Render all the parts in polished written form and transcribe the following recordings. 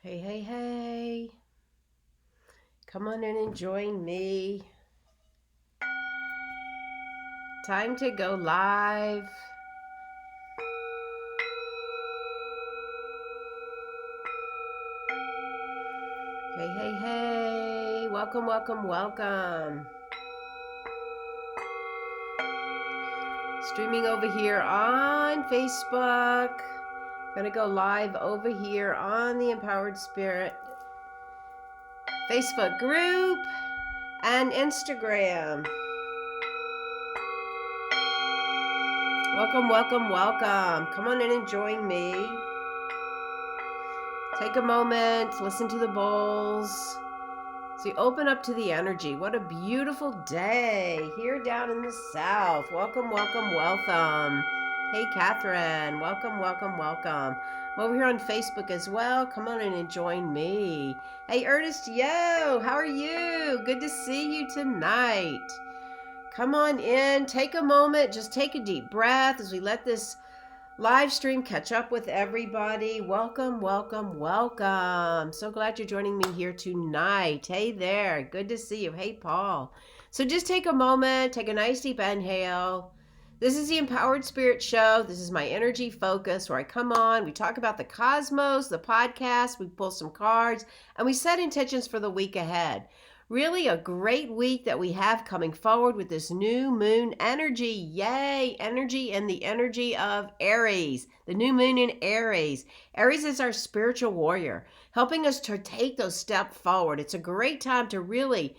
Hey, hey, hey. Come on in and join me. Time to go live. Hey, hey, hey. Welcome, welcome, welcome. Streaming over here on Facebook. Gonna go live over here on the Empowered Spirit Facebook group and Instagram. Welcome, welcome, welcome. Come on in and join me. Take a moment, listen to the bowls. So you open up to the energy. What a beautiful day here down in the south. Welcome, welcome, welcome. Hey, Catherine. Welcome, welcome, welcome. I'm over here on Facebook as well. Come on in and join me. Hey, Ernest, yo, how are you? Good to see you tonight. Come on in. Take a moment. Just take a deep breath as we let this live stream catch up with everybody. Welcome, welcome, welcome. So glad you're joining me here tonight. Hey there, good to see you. Hey, Paul. So just take a moment, take a nice deep inhale. This is the Empowered Spirit Show. This is my energy focus where I come on, we talk about the cosmos, the podcast, we pull some cards, and we set intentions for the week ahead. Really a great week that we have coming forward with this new moon energy. Yay, energy and the energy of Aries, the new moon in Aries. Aries is our spiritual warrior, helping us to take those steps forward. It's a great time to really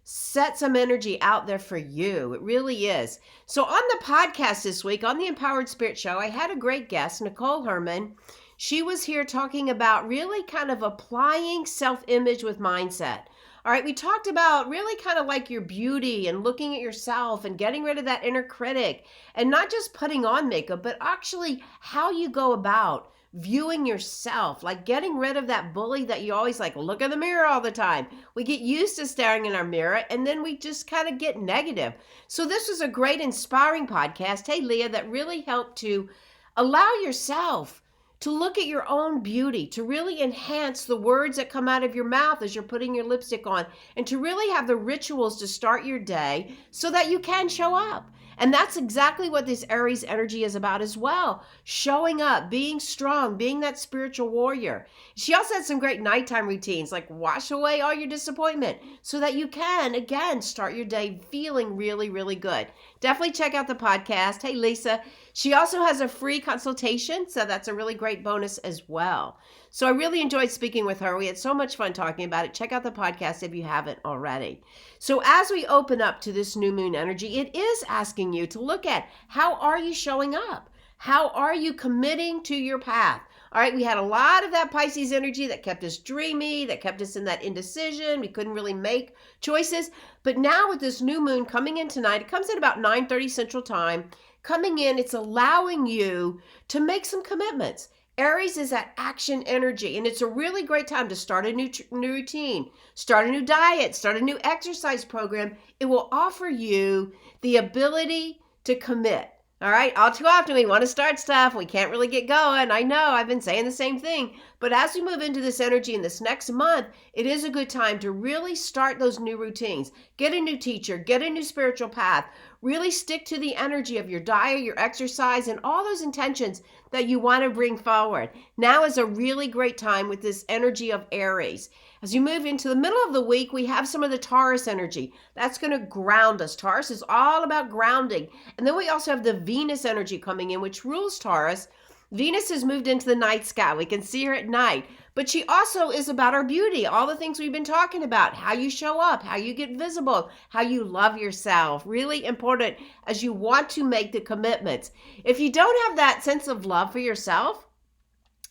set some energy out there for you. It really is. So on the podcast this week, on the Empowered Spirit Show, I had a great guest, Nicole Herman. She was here talking about really kind of applying self-image with mindset. All right, we talked about really kind of like your beauty and looking at yourself and getting rid of that inner critic and not just putting on makeup, but actually how you go about viewing yourself, like getting rid of that bully that you always like look in the mirror all the time. We get used to staring in our mirror and then we just kind of get negative. So this was a great inspiring podcast, hey Leah, that really helped to allow yourself to look at your own beauty, to really enhance the words that come out of your mouth as you're putting your lipstick on, and to really have the rituals to start your day so that you can show up. And that's exactly what this Aries energy is about as well. Showing up, being strong, being that spiritual warrior. She also had some great nighttime routines, like wash away all your disappointment so that you can, again, start your day feeling really, really good. Definitely check out the podcast. Hey, Lisa. She also has a free consultation, so that's a really great bonus as well. So I really enjoyed speaking with her. We had so much fun talking about it. Check out the podcast if you haven't already. So as we open up to this new moon energy, it is asking you to look at how are you showing up? How are you committing to your path? All right, we had a lot of that Pisces energy that kept us dreamy, that kept us in that indecision. We couldn't really make choices. But now with this new moon coming in tonight, it comes in about 9:30 Central Time. Coming in, it's allowing you to make some commitments. Aries is that action energy, and it's a really great time to start a new routine, start a new diet, start a new exercise program. It will offer you the ability to commit. All right, all too often we want to start stuff, we can't really get going. I know, I've been saying the same thing. But as we move into this energy in this next month, it is a good time to really start those new routines. Get a new teacher, get a new spiritual path. Really stick to the energy of your diet, your exercise, and all those intentions that you want to bring forward. Now is a really great time with this energy of Aries. As you move into the middle of the week, we have some of the Taurus energy. That's going to ground us. Taurus is all about grounding. And then we also have the Venus energy coming in, which rules Taurus. Venus has moved into the night sky. We can see her at night. But she also is about our beauty, all the things we've been talking about, how you show up, how you get visible, how you love yourself. Really important as you want to make the commitments. If you don't have that sense of love for yourself,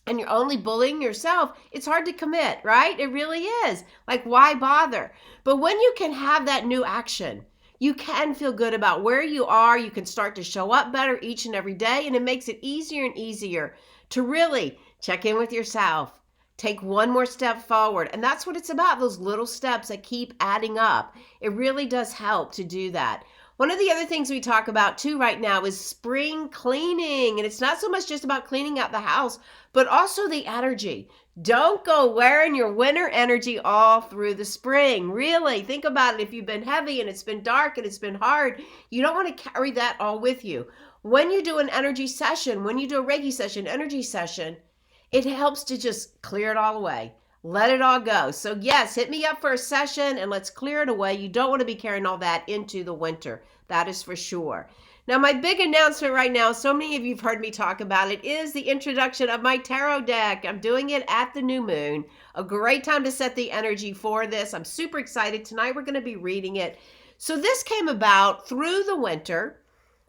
and you're only bullying yourself, it's hard to commit, right? It really is. Like, why bother? But when you can have that new action, you can feel good about where you are. You can start to show up better each and every day, and it makes it easier and easier to really check in with yourself. Take one more step forward. And that's what it's about, those little steps that keep adding up. It really does help to do that. One of the other things we talk about too right now is spring cleaning. And it's not so much just about cleaning out the house, but also the energy. Don't go wearing your winter energy all through the spring. Really, think about it. If you've been heavy and it's been dark and it's been hard, you don't want to carry that all with you. When you do an energy session, when you do a Reiki session, energy session, it helps to just clear it all away. Let it all go. So, yes, hit me up for a session and let's clear it away. You don't want to be carrying all that into the winter. That is for sure. Now, my big announcement right now, so many of you have heard me talk about it, is the introduction of my tarot deck. I'm doing it at the new moon. A great time to set the energy for this. I'm super excited. Tonight we're going to be reading it. So this came about through the winter,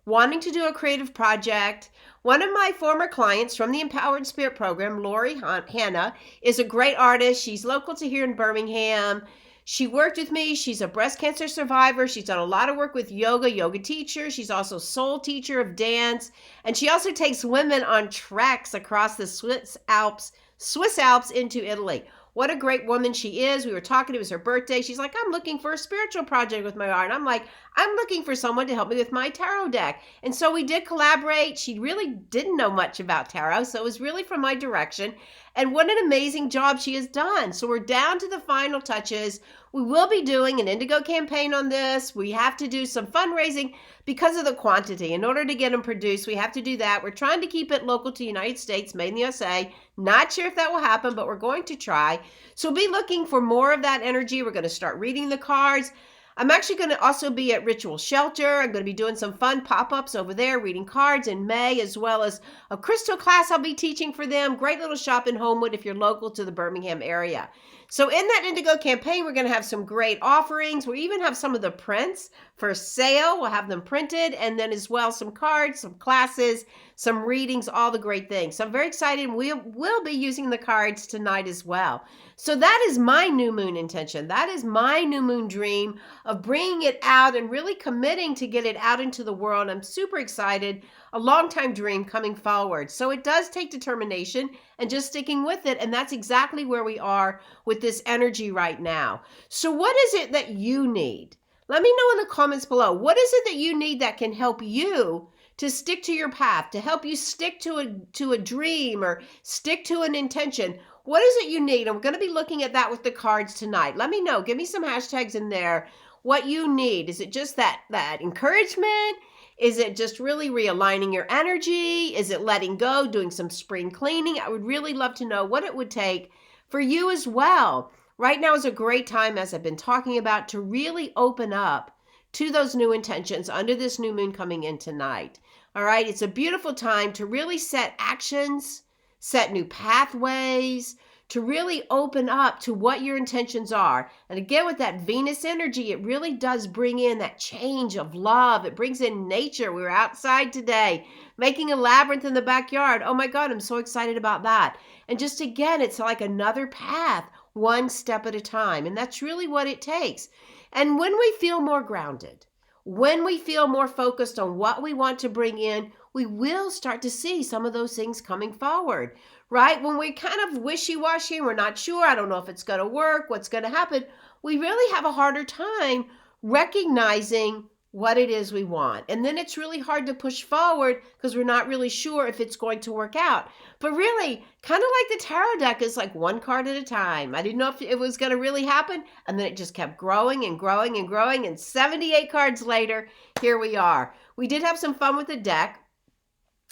wanting to do a creative project. One of my former clients from the Empowered Spirit program, Lori Hanna, is a great artist. She's local to here in Birmingham. She worked with me. She's a breast cancer survivor. She's done a lot of work with yoga teacher. She's also soul teacher of dance. And she also takes women on treks across the Swiss Alps into Italy. What a great woman she is. We were talking, it was her birthday. She's like, I'm looking for a spiritual project with my art. And I'm like, I'm looking for someone to help me with my tarot deck. And so we did collaborate. She really didn't know much about tarot, so it was really from my direction. And what an amazing job she has done. So we're down to the final touches. We will be doing an indigo campaign on this. We have to do some fundraising because of the quantity. In order to get them produced, we have to do that. We're trying to keep it local to the United States, made in the USA. Not sure if that will happen, but we're going to try. So be looking for more of that energy. We're going to start reading the cards. I'm actually going to also be at Ritual Shelter. I'm going to be doing some fun pop-ups over there, reading cards in May, as well as a crystal class I'll be teaching for them. Great little shop in Homewood if you're local to the Birmingham area. So in that Indigo campaign, we're going to have some great offerings. We even have some of the prints for sale. We'll have them printed, and then as well some cards, some classes, some readings, all the great things. So I'm very excited. We will be using the cards tonight as well. So that is my new moon intention. That is my new moon dream of bringing it out and really committing to get it out into the world. I'm super excited. A long time dream coming forward. So it does take determination and just sticking with it. And that's exactly where we are with this energy right now. So what is it that you need? Let me know in the comments below. What is it that you need that can help you to stick to your path, to help you stick to a dream or stick to an intention? What is it you need? And we're going to be looking at that with the cards tonight. Let me know. Give me some hashtags in there. What you need. Is it just that encouragement? Is it just really realigning your energy? Is it letting go, doing some spring cleaning? I would really love to know what it would take for you as well. Right now is a great time, as I've been talking about, to really open up to those new intentions under this new moon coming in tonight. All right, it's a beautiful time to really set actions, set new pathways, to really open up to what your intentions are. And again, with that Venus energy, it really does bring in that change of love. It brings in nature. We were outside today making a labyrinth in the backyard. Oh my God, I'm so excited about that. And just again, it's like another path, one step at a time. And that's really what it takes. And when we feel more grounded, when we feel more focused on what we want to bring in, we will start to see some of those things coming forward, right? When we're kind of wishy-washy, we're not sure, I don't know if it's going to work, what's going to happen, we really have a harder time recognizing what it is we want. And then it's really hard to push forward because we're not really sure if it's going to work out. But really, kind of like the tarot deck is like one card at a time. I didn't know if it was going to really happen. And then it just kept growing and growing and growing. And 78 cards later, here we are. We did have some fun with the deck.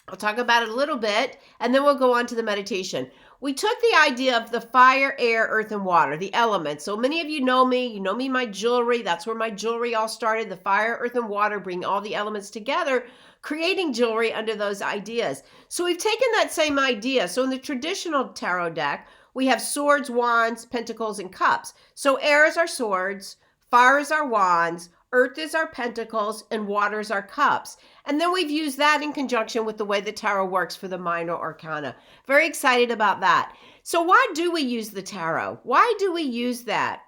I'll talk about it a little bit, and then we'll go on to the meditation. We took the idea of the fire, air, earth, and water, the elements. So many of you know me, my jewelry. That's where my jewelry all started. The fire, earth, and water bring all the elements together, creating jewelry under those ideas. So we've taken that same idea. So in the traditional tarot deck, we have swords, wands, pentacles, and cups. So air is our swords, fire is our wands, earth is our pentacles, and water is our cups. And then we've used that in conjunction with the way the tarot works for the minor arcana. Very excited about that. So why do we use the tarot? Why do we use that?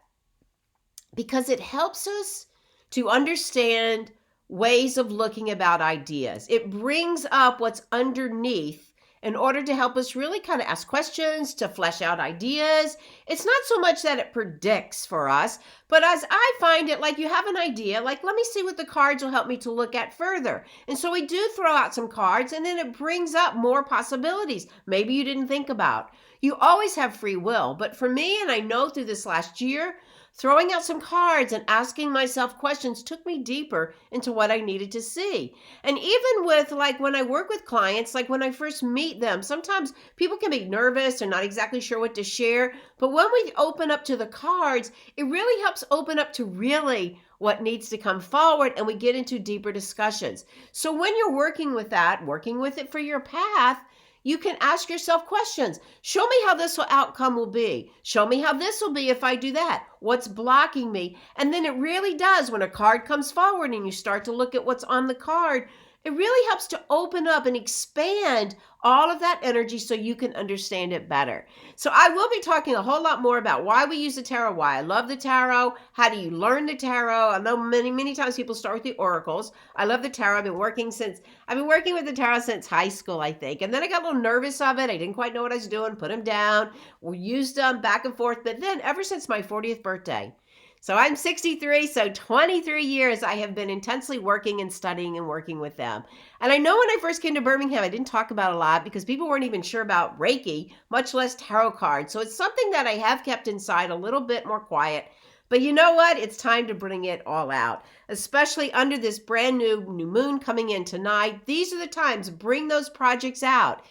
Because it helps us to understand ways of looking about ideas. It brings up what's underneath in order to help us really kind of ask questions, to flesh out ideas. It's not so much that it predicts for us, but as I find it, like you have an idea, like let me see what the cards will help me to look at further. And so we do throw out some cards, and then it brings up more possibilities maybe you didn't think about. You always have free will. But for me, and I know through this last year, throwing out some cards and asking myself questions took me deeper into what I needed to see. And even with like when I work with clients, like when I first meet them, sometimes people can be nervous and not exactly sure what to share. But when we open up to the cards, it really helps open up to really what needs to come forward, and we get into deeper discussions. So when you're working with that, working with it for your path, you can ask yourself questions. Show me how this outcome will be. Show me how this will be if I do that. What's blocking me? And then it really does, when a card comes forward and you start to look at what's on the card, it really helps to open up and expand all of that energy so you can understand it better. So I will be talking a whole lot more about why we use the tarot, why I love the tarot, how do you learn the tarot. I know many times people start with the oracles. I love the tarot. I've been working with the tarot since high school, I think. And then I got a little nervous of it. I didn't quite know what I was doing, put them down. We used them back and forth. But then ever since my 40th birthday, so I'm 63, so 23 years I have been intensely working and studying and working with them. And I know when I first came to Birmingham, I didn't talk about a lot because people weren't even sure about Reiki, much less tarot cards. So it's something that I have kept inside a little bit more quiet. But you know what? It's time to bring it all out, especially under this brand new moon coming in tonight. These are the times, bring those projects out.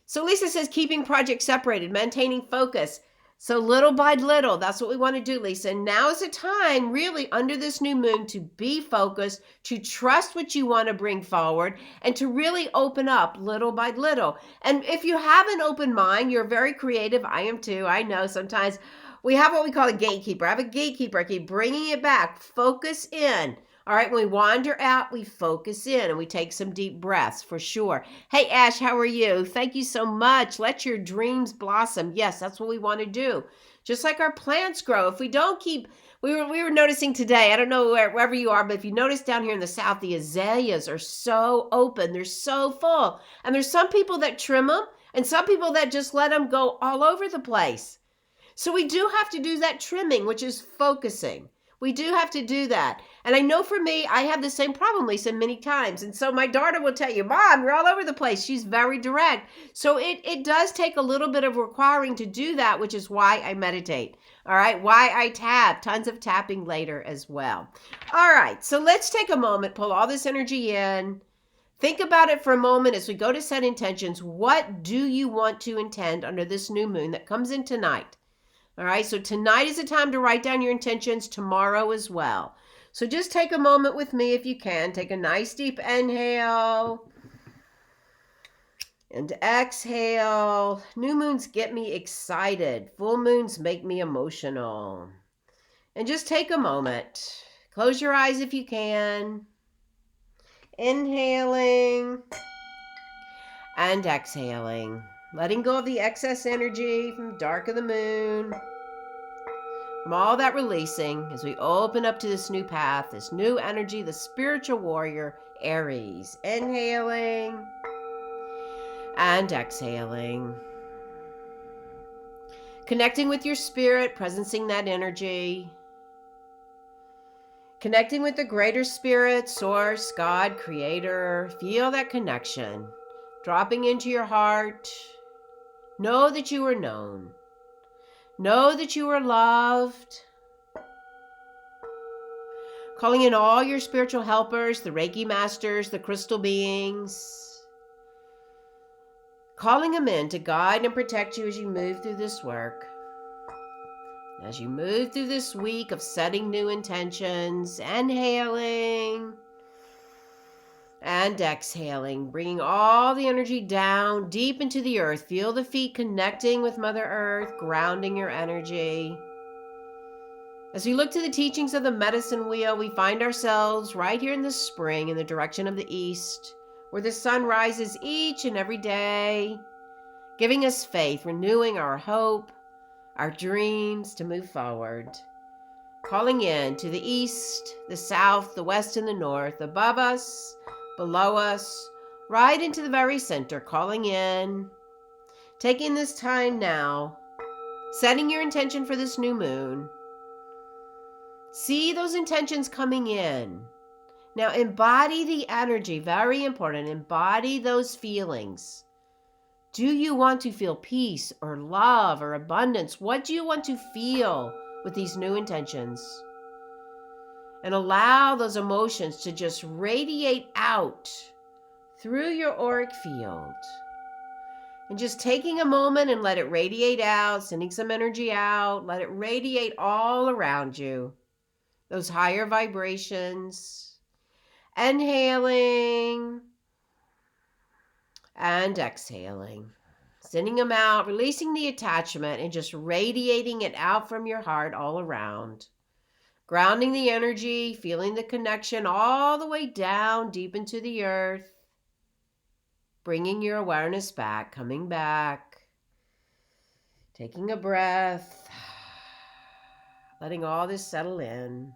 So Lisa says, keeping projects separated, maintaining focus. So little by little, that's what we want to do, Lisa. And now is the time, really, under this new moon, to be focused, to trust what you want to bring forward, and to really open up little by little. And if you have an open mind, you're very creative. I am too. I know sometimes we have what we call a gatekeeper. I have a gatekeeper. I keep bringing it back. Focus in. All right, when we wander out, we focus in and we take some deep breaths for sure. Hey, Ash, how are you? Thank you so much. Let your dreams blossom. Yes, that's what we want to do. Just like our plants grow. If we don't keep, we were noticing today, I don't know wherever you are, but if you notice down here in the south, the azaleas are so open. They're so full. And there's some people that trim them and some people that just let them go all over the place. So we do have to do that trimming, which is focusing. We do have to do that. And I know for me, I have the same problem, Lisa, many times. And so my daughter will tell you, Mom, you're all over the place. She's very direct. So it does take a little bit of requiring to do that, which is why I meditate. All right, why I tap, tons of tapping later as well. All right, so let's take a moment, pull all this energy in. Think about it for a moment as we go to set intentions. What do you want to intend under this new moon that comes in tonight? All right, so tonight is the time to write down your intentions, tomorrow as well. So just take a moment with me if you can. Take a nice deep inhale and exhale. New moons get me excited. Full moons make me emotional. And just take a moment. Close your eyes if you can. Inhaling and exhaling. Letting go of the excess energy from the dark of the moon. From all that releasing as we open up to this new path, this new energy, the spiritual warrior, Aries. Inhaling and exhaling. Connecting with your spirit, presencing that energy. Connecting with the greater spirit, source, God, creator. Feel that connection. Dropping into your heart. Know that you are known. Know that you are loved. Calling in all your spiritual helpers, the Reiki masters, the crystal beings. Calling them in to guide and protect you as you move through this work. As you move through this week of setting new intentions, inhaling and exhaling, bringing all the energy down deep into the earth. Feel the feet connecting with Mother Earth, grounding your energy. As we look to the teachings of the medicine wheel, we find ourselves right here in the spring in the direction of the east, where the sun rises each and every day, giving us faith, renewing our hope, our dreams to move forward. Calling in to the east, the south, the west, and the north, above us, below us, right into the very center, calling in, taking this time now, setting your intention for this new moon. See those intentions coming in. Now embody the energy, very important. Embody those feelings. Do you want to feel peace or love or abundance? What do you want to feel with these new intentions? And allow those emotions to just radiate out through your auric field. And just taking a moment and let it radiate out, sending some energy out, let it radiate all around you. Those higher vibrations. Inhaling and exhaling. Sending them out, releasing the attachment, and just radiating it out from your heart all around. Grounding the energy, feeling the connection all the way down deep into the earth. Bringing your awareness back, coming back. Taking a breath. Letting all this settle in.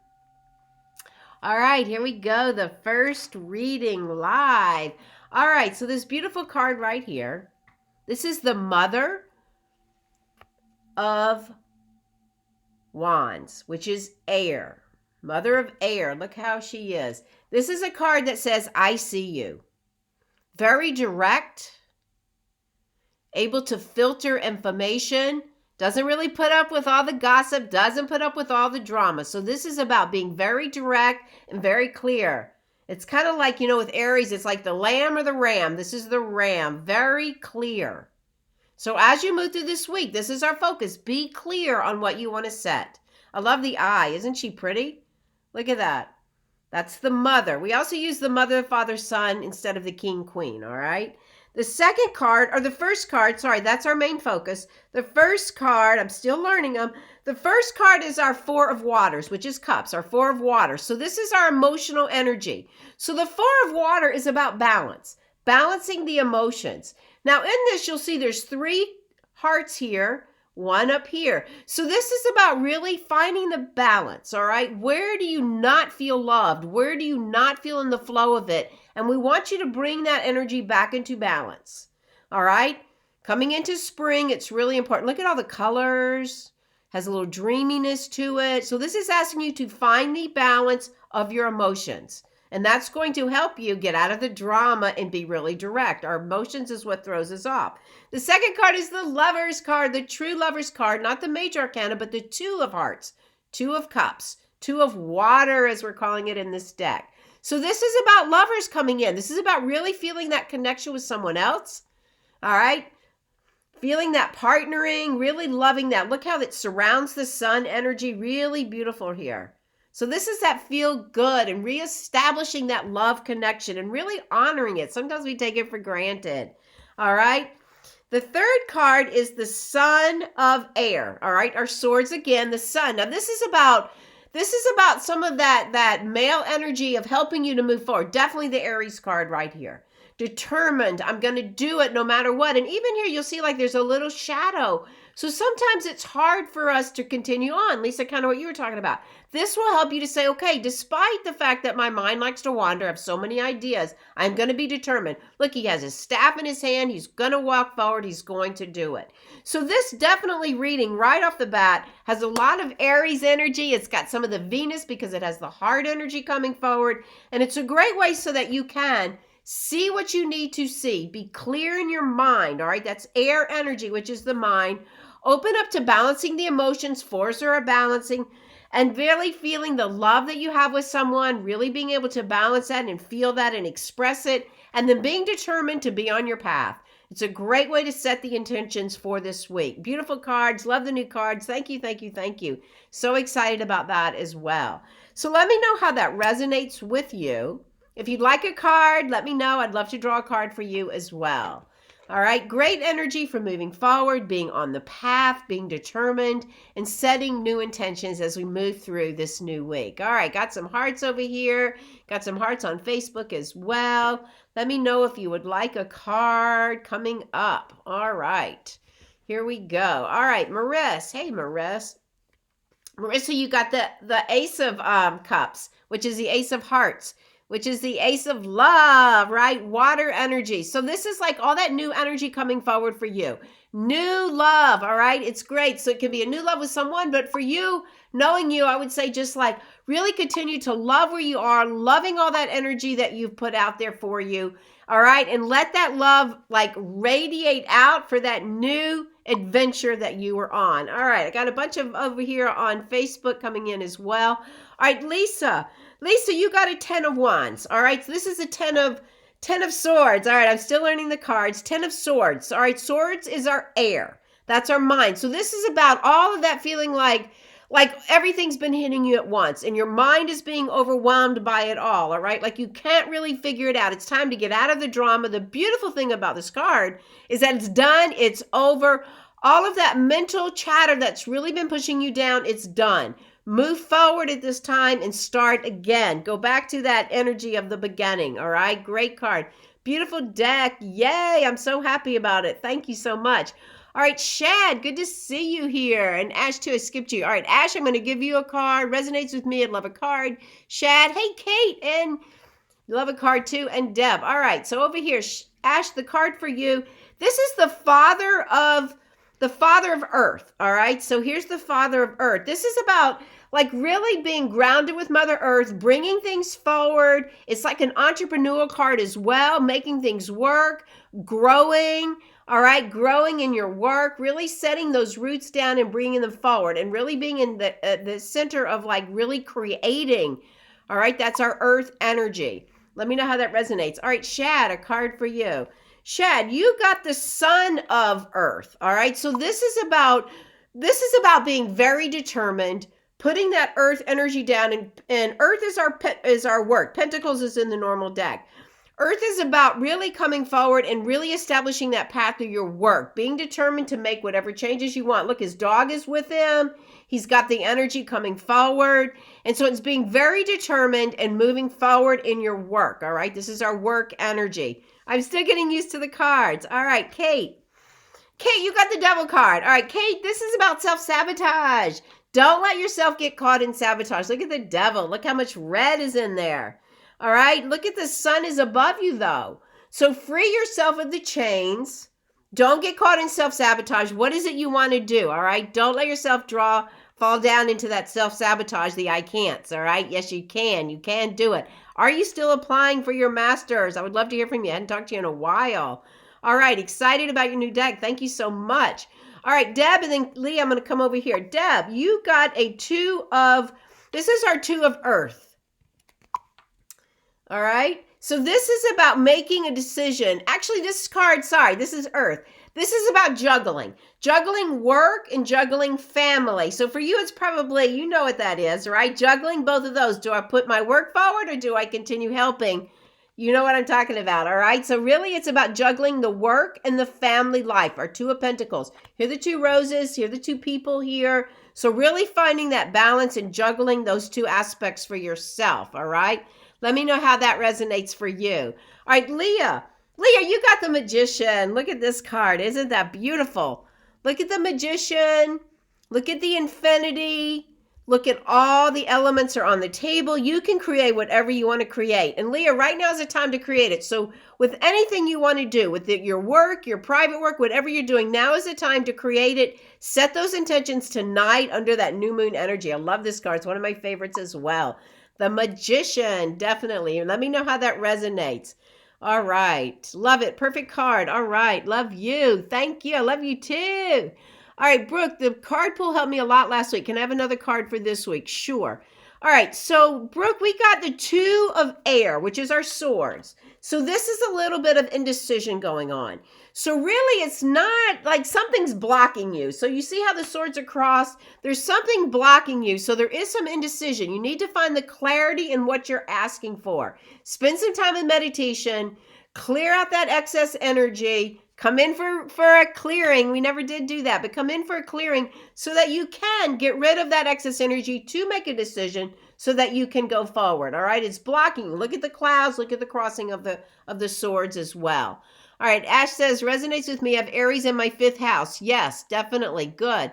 All right, here we go. The first reading live. All right, so this beautiful card right here. This is the Mother of Wands, which is air. Mother of air. Look how she is. This is a card that says, I see you. Very direct. Able to filter information. Doesn't really put up with all the gossip. Doesn't put up with all the drama. So this is about being very direct and very clear. It's kind of like, with Aries, it's like the lamb or the ram. This is the ram. Very clear. So as you move through this week, this is our focus. Be clear on what you want to set. I love the eye. Isn't she pretty? Look at that. That's the mother. We also use the mother, father, son instead of the king, queen, all right? The second card, or the first card, sorry, that's our main focus. The first card, I'm still learning them. The first card is our Four of Waters, which is cups, our Four of Waters. So this is our emotional energy. So the Four of Water is about balance, balancing the emotions. Now in this, you'll see there's 3 hearts here, 1 up here. So this is about really finding the balance, all right? Where do you not feel loved? Where do you not feel in the flow of it? And we want you to bring that energy back into balance, all right? Coming into spring, it's really important. Look at all the colors. Has a little dreaminess to it. So this is asking you to find the balance of your emotions. And that's going to help you get out of the drama and be really direct. Our emotions is what throws us off. The second card is the Lover's card, the true Lover's card, not the major arcana, but the 2 of hearts, 2 of cups, 2 of water, as we're calling it in this deck. So this is about lovers coming in. This is about really feeling that connection with someone else. All right. Feeling that partnering, really loving that. Look how it surrounds the sun energy. Really beautiful here. So this is that feel good and reestablishing that love connection and really honoring it. Sometimes we take it for granted. All right. The third card is the Sun of Air. All right. Our swords again, the sun. Now this is about some of that male energy of helping you to move forward. Definitely the Aries card right here. Determined. I'm going to do it no matter what. And even here, you'll see like there's a little shadow. So sometimes it's hard for us to continue on. Lisa, kind of what you were talking about. This will help you to say, okay, despite the fact that my mind likes to wander, I have so many ideas, I'm going to be determined. Look, he has his staff in his hand. He's going to walk forward. He's going to do it. So this definitely reading right off the bat has a lot of Aries energy. It's got some of the Venus because it has the heart energy coming forward. And it's a great way so that you can see what you need to see. Be clear in your mind, all right? That's air energy, which is the mind. Open up to balancing the emotions. 4s are a balancing. And really feeling the love that you have with someone, really being able to balance that and feel that and express it. And then being determined to be on your path. It's a great way to set the intentions for this week. Beautiful cards. Love the new cards. Thank you, thank you, thank you. So excited about that as well. So let me know how that resonates with you. If you'd like a card, let me know. I'd love to draw a card for you as well. All right, great energy for moving forward, being on the path, being determined, and setting new intentions as we move through this new week. All right, got some hearts over here. Got some hearts on Facebook as well. Let me know if you would like a card coming up. All right, here we go. All right, Maris. Hey, Maris. Marissa, you got the Ace of Cups, which is the Ace of Hearts, which is the Ace of Love, right? Water energy. So this is like all that new energy coming forward for you. New love, all right? It's great. So it can be a new love with someone, but for you, knowing you, I would say just like really continue to love where you are, loving all that energy that you've put out there for you. All right. And let that love like radiate out for that new adventure that you were on. All right. I got a bunch of over here on Facebook coming in as well. All right, Lisa. Lisa, you got a 10 of wands. All right. So this is a 10 of swords. All right. I'm still learning the cards. 10 of swords. All right. Swords is our air. That's our mind. So this is about all of that feeling like everything's been hitting you at once and your mind is being overwhelmed by it all right, like you can't really figure it out. It's time to get out of the drama. The beautiful thing about this card is that it's done, it's over. All of that mental chatter that's really been pushing you down, it's done. Move forward at this time and start again. Go back to that energy of the beginning. All right, great card, beautiful deck. Yay, I'm so happy about it. Thank you so much. All right, Shad, good to see you here. And Ash, too, I skipped you. All right, Ash, I'm going to give you a card. Resonates with me. I'd love a card. Shad, hey, Kate, and love a card, too. And Deb. All right, so over here, Ash, the card for you. This is the father of Earth, all right? So here's the father of Earth. This is about like really being grounded with Mother Earth, bringing things forward. It's like an entrepreneurial card as well, making things work, growing. All right, growing in your work, really setting those roots down and bringing them forward and really being in the center of like really creating. All right, that's our earth energy. Let me know how that resonates. All right, Shad, a card for you. Shad, you got the son of earth. All right, so this is about being very determined, putting that earth energy down, and earth is our work. Pentacles is in the normal deck. Earth is about really coming forward and really establishing that path of your work, being determined to make whatever changes you want. Look, his dog is with him. He's got the energy coming forward. And so it's being very determined and moving forward in your work. All right. This is our work energy. I'm still getting used to the cards. All right, Kate. Kate, you got the devil card. All right, Kate, this is about self-sabotage. Don't let yourself get caught in sabotage. Look at the devil. Look how much red is in there. All right, look at the sun is above you though. So free yourself of the chains. Don't get caught in self-sabotage. What is it you want to do? All right, don't let yourself fall down into that self-sabotage, the I can'ts. All right, yes, you can. You can do it. Are you still applying for your masters? I would love to hear from you. I hadn't talked to you in a while. All right, excited about your new deck. Thank you so much. All right, Deb, and then Lee, I'm going to come over here. Deb, you got this is our 2 of earth. All right. So this is about making a decision. Actually, this is earth. This is about juggling work and juggling family. So for you, it's probably, you know what that is, right? Juggling both of those. Do I put my work forward or do I continue helping? You know what I'm talking about. All right. So really it's about juggling the work and the family life, our 2 of pentacles. Here are the 2 roses. Here are the 2 people here. So really finding that balance and juggling those 2 aspects for yourself. All right. Let me know how that resonates for you. All right, Leah. Leah, you got the Magician. Look at this card. Isn't that beautiful? Look at the Magician. Look at the Infinity. Look at all the elements are on the table. You can create whatever you want to create. And Leah, right now is the time to create it. So with anything you want to do, with your work, your private work, whatever you're doing, now is the time to create it. Set those intentions tonight under that new moon energy. I love this card. It's one of my favorites as well. The Magician, definitely. Let me know how that resonates. All right. Love it. Perfect card. All right. Love you. Thank you. I love you too. All right, Brooke, the card pool helped me a lot last week. Can I have another card for this week? Sure. All right. So, Brooke, we got the 2 of air, which is our swords. So this is a little bit of indecision going on. So really, it's not like something's blocking you. So you see how the swords are crossed? There's something blocking you. So there is some indecision. You need to find the clarity in what you're asking for. Spend some time in meditation. Clear out that excess energy. Come in for a clearing. We never did do that, but come in for a clearing so that you can get rid of that excess energy to make a decision so that you can go forward. All right. It's blocking. Look at the clouds. Look at the crossing of the swords as well. All right. Ash says, resonates with me. I have Aries in my 5th house. Yes, definitely. Good.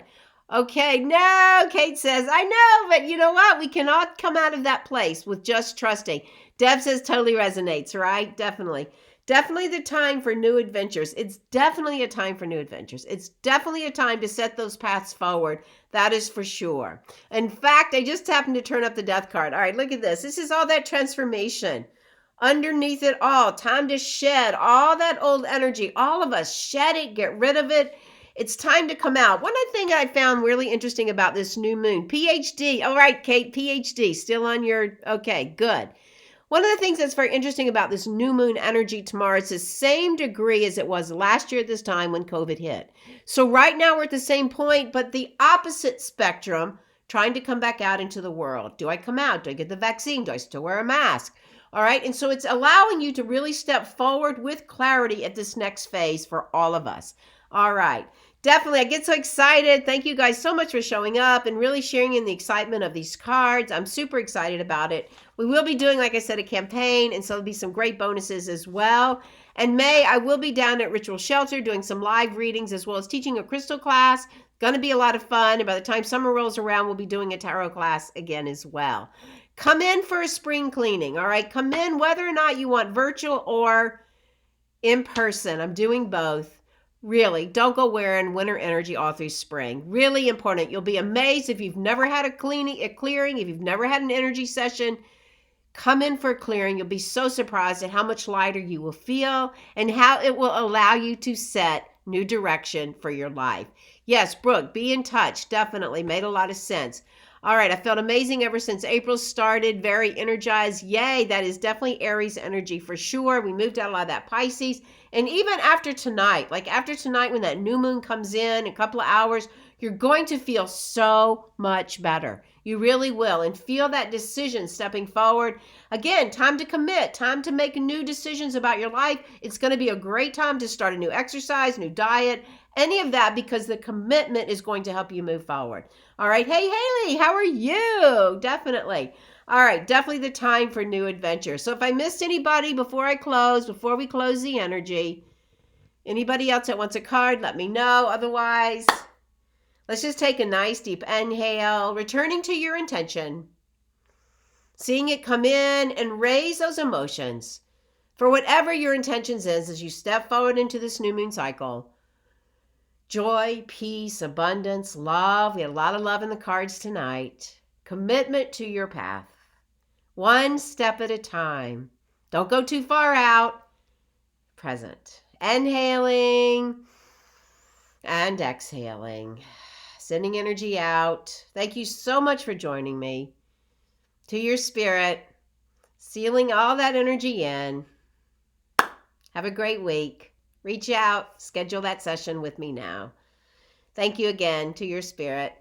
Okay. No, Kate says, I know, but you know what? We cannot come out of that place with just trusting. Deb says totally resonates, right? Definitely. Definitely the time for new adventures. It's definitely a time for new adventures. It's definitely a time to set those paths forward. That is for sure. In fact, I just happened to turn up the death card. All right, look at this. This is all that transformation. underneath it all. Time to shed all that old energy. All of us, shed it, get rid of it. It's time to come out. One thing I found really interesting about this new moon, PhD. All right, Kate, PhD, still on your, okay, good. One of the things that's very interesting about this new moon energy tomorrow, it's the same degree as it was last year at this time when COVID hit. So right now we're at the same point, but the opposite spectrum, trying to come back out into the world. Do I come out? Do I get the vaccine? Do I still wear a mask? All right. And so it's allowing you to really step forward with clarity at this next phase for all of us. All right. Definitely. I get so excited. Thank you guys so much for showing up and really sharing in the excitement of these cards. I'm super excited about it. We will be doing, like I said, a campaign, and so there'll be some great bonuses as well. And May, I will be down at Ritual Shelter doing some live readings as well as teaching a crystal class. Going to be a lot of fun. And by the time summer rolls around, we'll be doing a tarot class again as well. Come in for a spring cleaning. All right. Come in whether or not you want virtual or in person. I'm doing both. Really, don't go wearing winter energy all through spring. Really important. You'll be amazed if you've never had a clearing, if you've never had an energy session. Come in for a clearing. You'll be so surprised at how much lighter you will feel and how it will allow you to set new direction for your life. Yes, Brooke, be in touch. Definitely made a lot of sense. All right, I felt amazing ever since April started, very energized. Yay, that is definitely Aries energy for sure. We moved out a lot of that Pisces. And even after tonight, like after tonight when that new moon comes in a couple of hours, you're going to feel so much better. You really will. And feel that decision stepping forward. Again, time to commit, time to make new decisions about your life. It's going to be a great time to start a new exercise, new diet, any of that, because the commitment is going to help you move forward. All right. Hey, Haley, how are you? Definitely. All right. Definitely the time for new adventure. So if I missed anybody before we close the energy, anybody else that wants a card, let me know. Otherwise, let's just take a nice deep inhale, returning to your intention, seeing it come in and raise those emotions for whatever your intentions is as you step forward into this new moon cycle. Joy, peace, abundance, love. We had a lot of love in the cards tonight. Commitment to your path. One step at a time. Don't go too far out. Present. Inhaling and exhaling. Sending energy out. Thank you so much for joining me. To your spirit. Sealing all that energy in. Have a great week. Reach out. Schedule that session with me now. Thank you again. To your spirit.